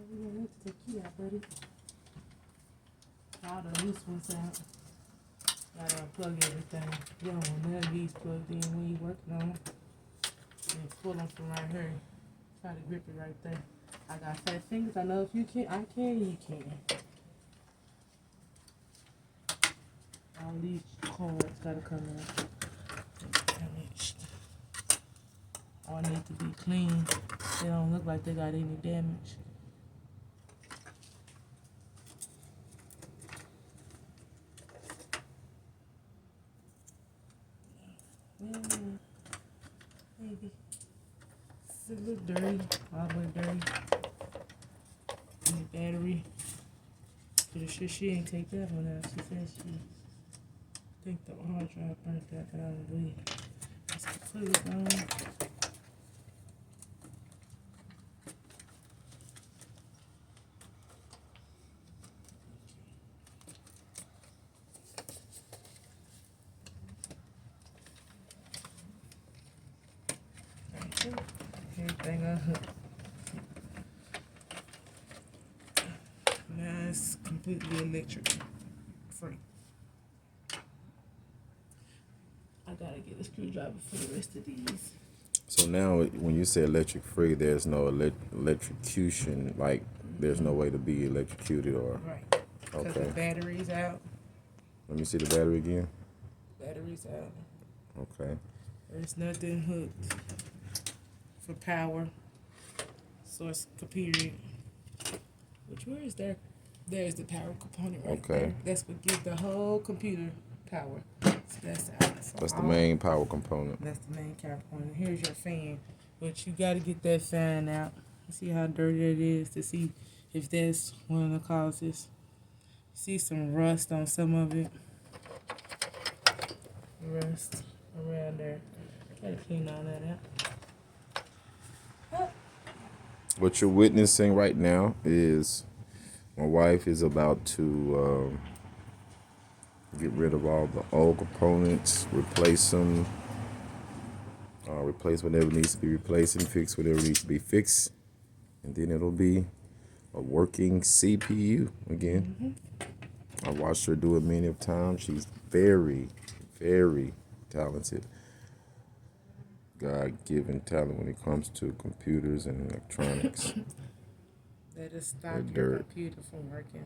We don't need to take you out, buddy. All the loose ones out. Gotta unplug everything. You don't want none of these plugged in when you're working on them. And pull them from right here. Try to grip it right there. I got fat fingers. I know if you can, I can, you can. All these cords gotta come out. Damaged. All need to be clean. They don't look like they got any damage. Yeah, maybe. It's a little dirty, all the way dirty. And the battery. Pretty sure she ain't take that one out. She said she think the hard drive burnt that, but I don't believe. Let's put it on. Everything unhooked. Now it's completely electric free. I gotta get a screwdriver for the rest of these. So now, when you say electric free, there's no electrocution, like there's no way to be electrocuted or. Right. Because Okay. the battery's out. Let me see the battery again. Battery's out. Okay. There's nothing hooked for power. Source computer. Which where is that? There's the power component right Okay. there. That's what gives the whole computer power. So that's out. So That's the all- main power component. That's the main power component. Here's your fan. But you gotta get that fan out. See how dirty it is to see if that's one of the causes. See some rust on some of it. Rust around there. Gotta clean all that out. What you're witnessing right now is my wife is about to get rid of all the old components, replace them, replace whatever needs to be replaced and fix whatever needs to be fixed. And then it'll be a working CPU again. I watched her do it many of times. She's very, very talented. God-given talent when it comes to computers and electronics. That is stop That your dirt. computer from working.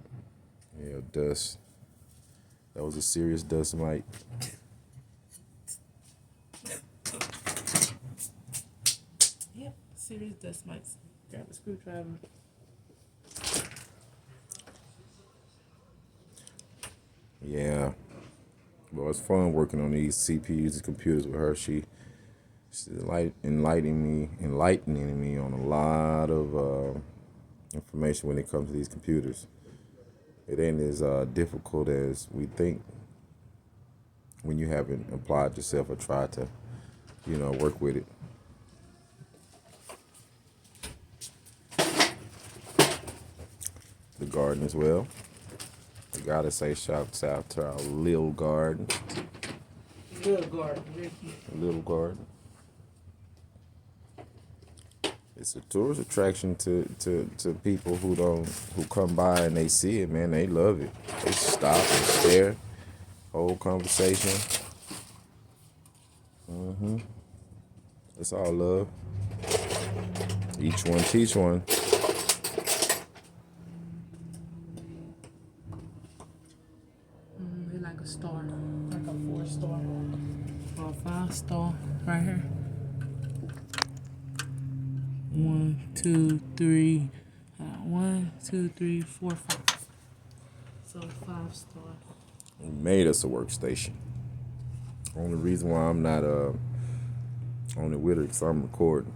Yeah, dust. That was a serious dust mite. Yep, serious dust mites. Grab a screwdriver. Yeah. Well, it's fun working on these CPUs and computers with her. She's enlightening me on a lot of information when it comes to these computers. It ain't as difficult as we think when you haven't applied yourself or tried to, work with it. The garden as well. I gotta say shouts out to our little garden. Little garden, Ricky. Little garden. It's a tourist attraction to people who come by and they see it, man. They love it. They stop and stare. Whole conversation. It's all love. Each one teach one. They're like a star, like a 4-star or a 5-star right here. 1, 2, 3. 1, 2, 3, 4, 5. So 5-star. We made us a workstation. Only reason why I'm not on it with her because I'm recording.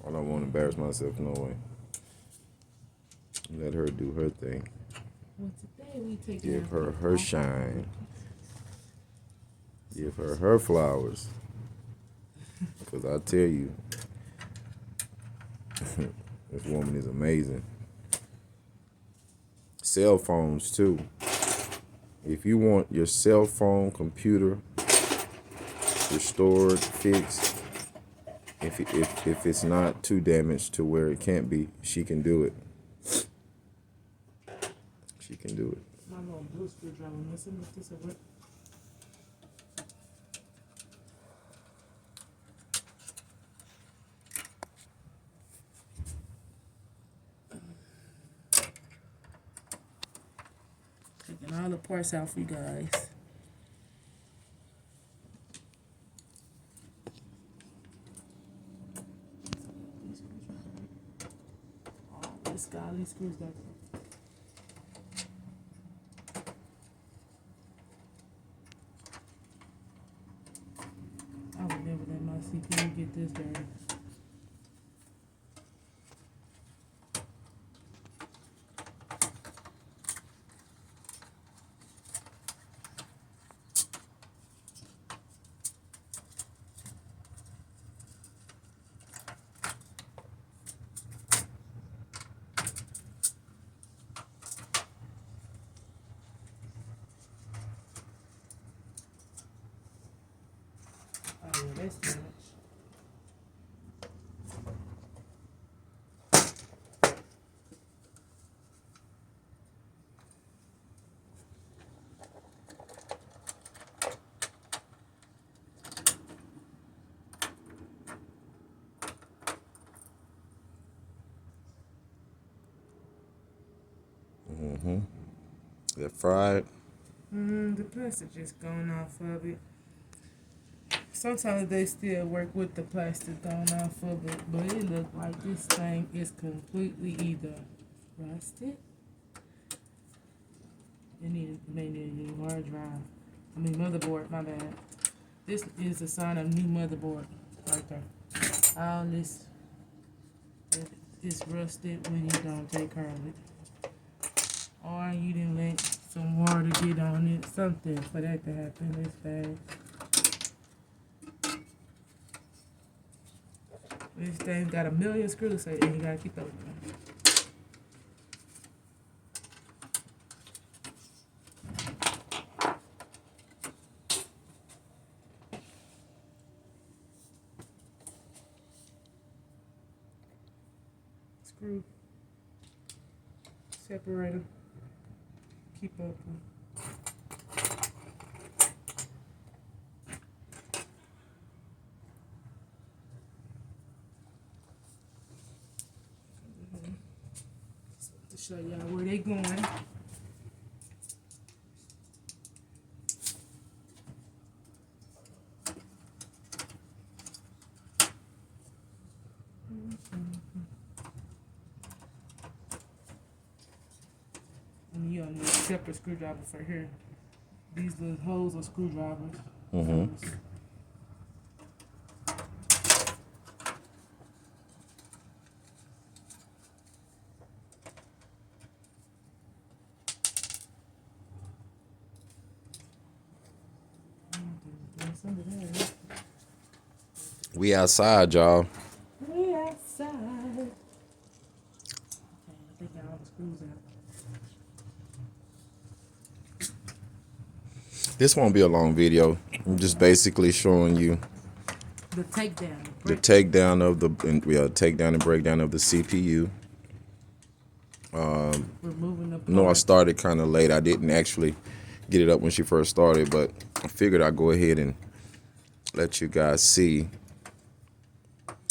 I don't want to embarrass myself no way. Let her do her thing. Well, today we take Give her her shine. Give her her flowers. Because I tell you, this woman is amazing. Cell phones too. If you want your cell phone computer restored, fixed, if it's not too damaged to where it can't be, she can do it. do it. My little blue screwdriver missing if this will work. Taking all the parts out for you guys. Oh, this guy, these screws got. I would never let my CPU get this dirty. Oh yeah, that's too much. They're fried. The plastic just gone off of it. Sometimes they still work with the plastic gone off of it, but it look like this thing is completely either rusted. It may need a new hard drive. I mean motherboard, my bad. This is a sign of new motherboard right there. All this is rusted when you don't take care of it. Or you didn't let some water get on it, something for that to happen this fast. This thing's got a million screws, so and you gotta keep up with them. Screw separator. Keep up with. To show y'all where they going. And you need a separate screwdriver for here. These little holes are screwdrivers. We outside, y'all. We outside. Okay, I think I got all the screws out. This won't be a long video. I'm just basically showing you The takedown. the takedown of the takedown and breakdown of the CPU. Removing the No, I parts. started kind of late. I didn't actually get it up when she first started, but I figured I'd go ahead and let you guys see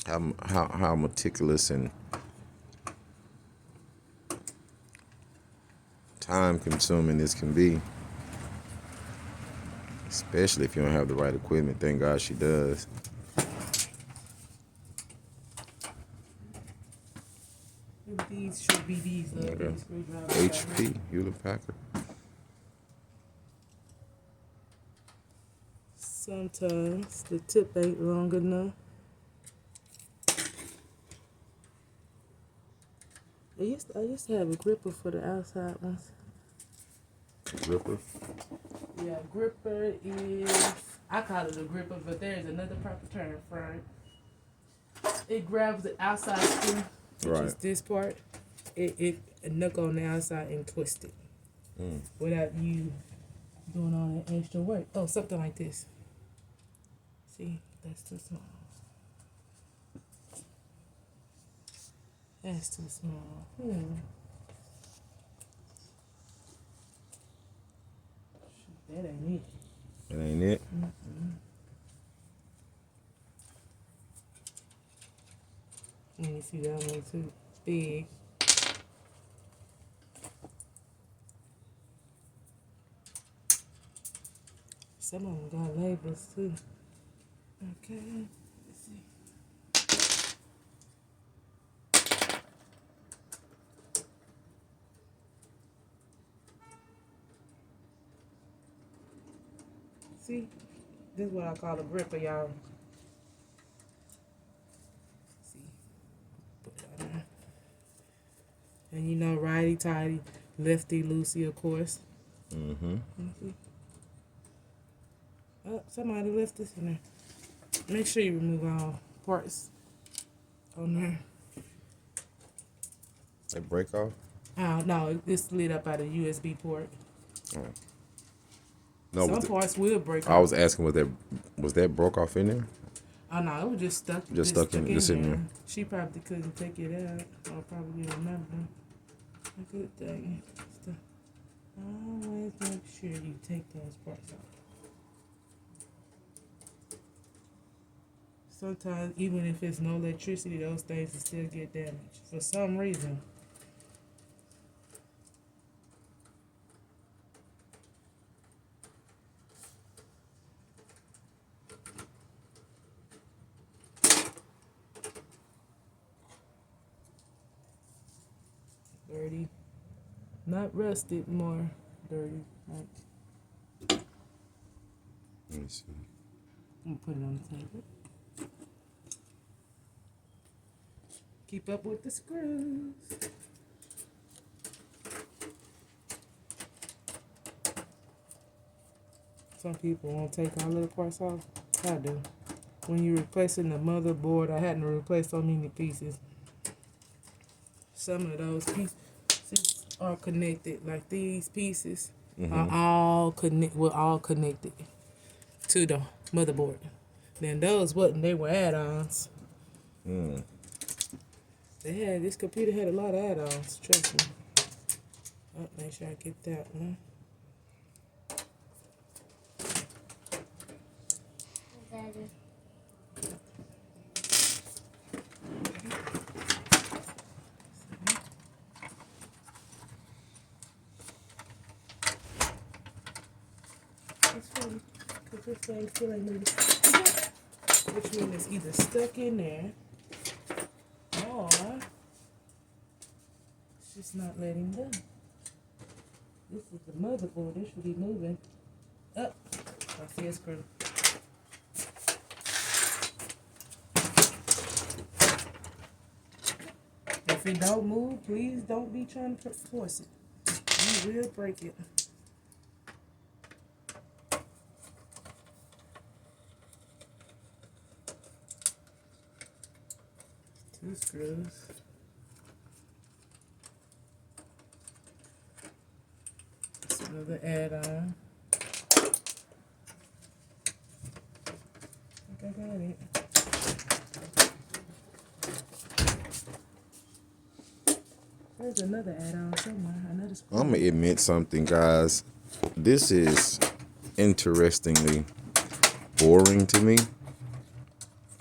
how meticulous and time consuming this can be, especially if you don't have the right equipment. Thank God she does. These should be these Okay. screwdrivers. HP, Hewlett Packard. Sometimes the tip ain't long enough. I used to have a gripper for the outside ones. Ripper. Yeah, gripper is, I call it a gripper, but there's another proper term for it. It grabs the outside screw, which is Right. this part. It knuckle on the outside and twist it without you doing all that extra work. Oh, something like this. See, that's too small. That's too small. That ain't it. That ain't it. Let me see that one too big. Some of them got labels too. Okay, let's see. See, this is what I call a gripper, y'all. See, put that on there. And you know, righty tighty, lefty loosey, of course. Mm-hmm. Oh, somebody left this in there. Make sure you remove all parts on there. They break off? Oh, no, it's slid up out of the USB port. Oh. No, Some parts will break I off. was asking, was that broke off in there? Oh, no, it was just stuck. Just stuck in there. She probably couldn't take it out. Or probably didn't remember. A good thing. Always make sure you take those parts off. Sometimes, even if it's no electricity, those things will still get damaged for some reason. Dirty. Not rusted, more dirty. Like, Let me see. I'm gonna put it on the table. Keep up with the screws. Some people won't take our little parts off. I do. When you're replacing the motherboard, I had to replace so many pieces. Some of those pieces are connected, like these pieces are all connected to the motherboard. Then those wasn't, they were add-ons. This computer had a lot of add-ons, trust me. Oh, make sure I get that one. It's funny, because this thing still ain't moving. Which one is either stuck in there, or it's just not letting go. This is the motherboard, it should be moving. Up. I see a screw. If it don't move, please don't be trying to force it. You will break it. Two screws. That's another add-on. I think I got it. There's another add-on somewhere. Another screw. I'm going to admit something, guys. This is interestingly boring to me.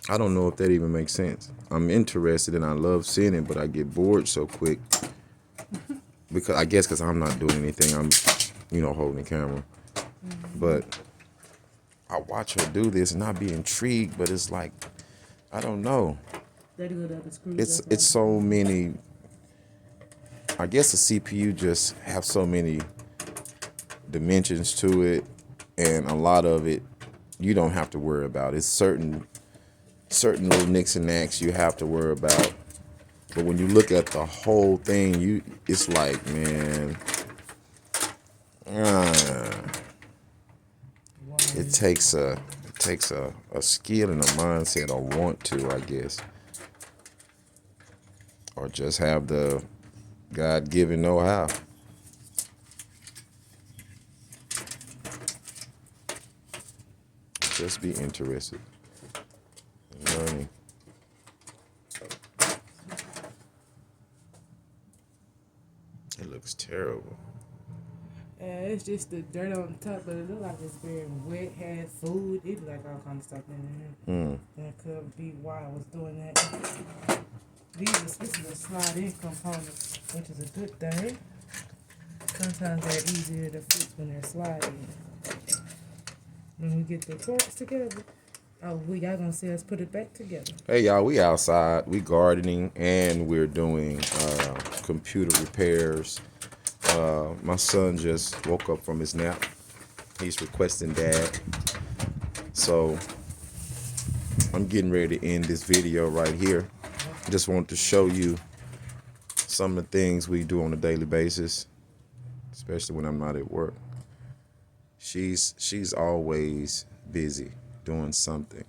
I don't know if that even makes sense. I'm interested and I love seeing it, but I get bored so quick. Because I'm not doing anything. I'm, holding the camera. But I watch her do this and I be intrigued, but it's like, I don't know. It's so many. I guess the CPU just have so many dimensions to it, and a lot of it you don't have to worry about. It's certain little nicks and knacks you have to worry about. But when you look at the whole thing, it's like, man, it takes a skill and a mindset, or want to, I guess, or just have the God-given know-how. Just be interested in learning. It looks terrible. It's just the dirt on top, but it look like it's very wet, had food. It look like all kind of stuff in here. That could be why I was doing that. This is a slide-in component, which is a good thing. Sometimes they're easier to fix when they're sliding. When we get the parts together, y'all gonna see us put it back together. Hey y'all, we outside, we gardening, and we're doing computer repairs. My son just woke up from his nap. He's requesting dad. So I'm getting ready to end this video right here. Just want to show you some of the things we do on a daily basis, especially when I'm not at work. She's always busy doing something,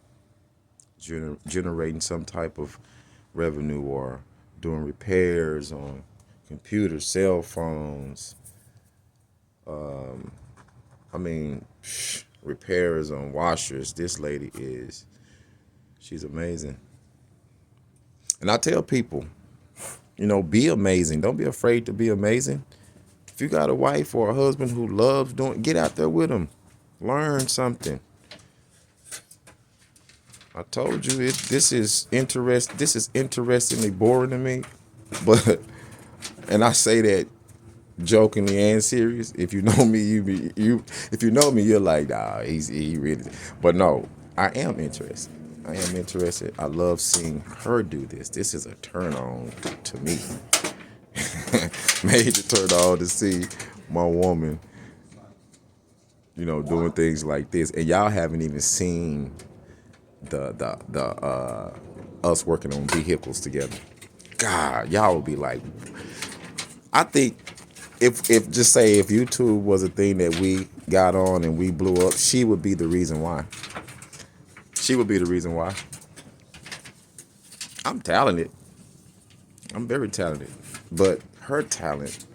generating some type of revenue or doing repairs on computers, cell phones. Repairs on washers. This lady she's amazing. And I tell people, be amazing. Don't be afraid to be amazing. If you got a wife or a husband who loves get out there with them. Learn something. I told you this is interestingly boring to me, but and I say that jokingly and serious. If you know me, if you know me, you're like, nah, he really. But no, I am interested. I love seeing her do this. This is a turn on to me. Major turn on to see my woman, doing things like this. And y'all haven't even seen the us working on vehicles together. God, y'all would be like, I think if YouTube was a thing that we got on and we blew up, she would be the reason why. I'm talented. I'm very talented. But her talent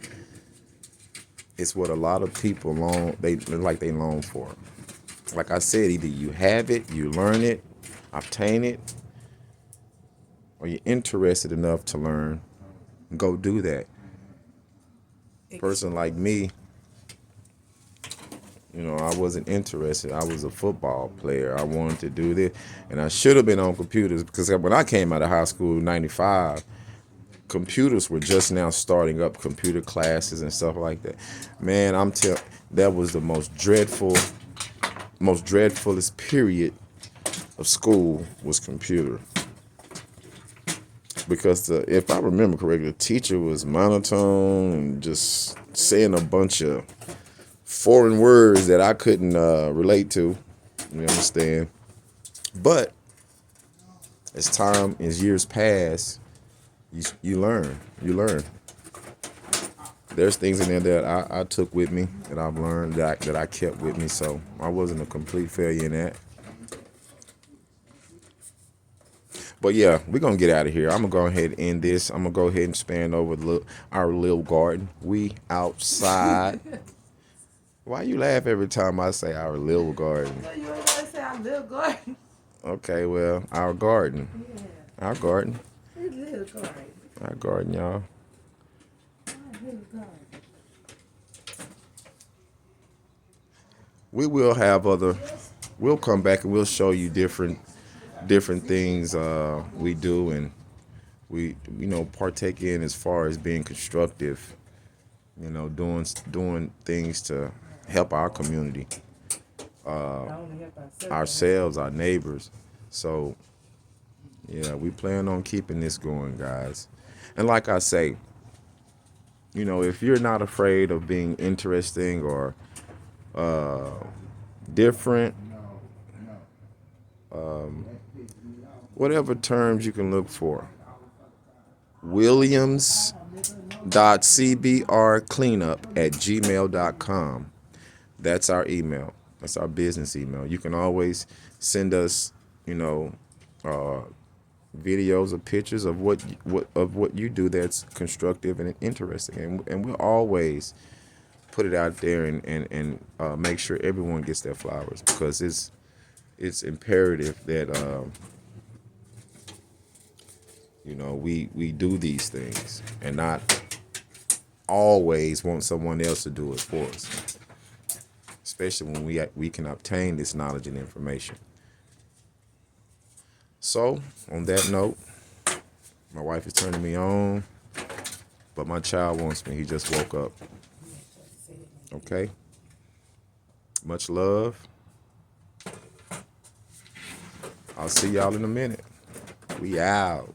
is what a lot of people long for. Like I said, either you have it, you learn it, obtain it, or you're interested enough to learn, go do that. A person like me, I wasn't interested. I was a football player. I wanted to do this, and I should have been on computers because when I came out of high school in '95, computers were just now starting up, computer classes and stuff like that. Man, that was the most dreadfulest period of school was computer. Because if I remember correctly, the teacher was monotone and just saying a bunch of foreign words that I couldn't relate to. You understand? But as years pass, you learn. There's things in there that I took with me, that I've learned, that I kept with me. So I wasn't a complete failure in that. But yeah, we're going to get out of here. I'm going to go ahead and end this. I'm going to go ahead and span over our little garden. We outside. Why you laugh every time I say our little garden? You ain't gotta say our little garden. Okay, well, our garden. Yeah. Our garden. It's little garden. Our garden, y'all. Our little garden. We will have we'll come back and we'll show you different things we do and we partake in as far as being constructive, doing things to help our community, ourselves, our neighbors. So yeah, we plan on keeping this going, guys. And like I say, if you're not afraid of being interesting or different, whatever terms you can look for, williams.cbrcleanup@gmail.com. That's our email. That's our business email. You can always send us, videos or pictures of what you do that's constructive and interesting, and we'll always put it out there and make sure everyone gets their flowers, because it's imperative that we do these things and not always want someone else to do it for us. especially when we can obtain this knowledge and information. So, on that note, my wife is turning me on, but my child wants me. He just woke up. Okay? Much love. I'll see y'all in a minute. We out.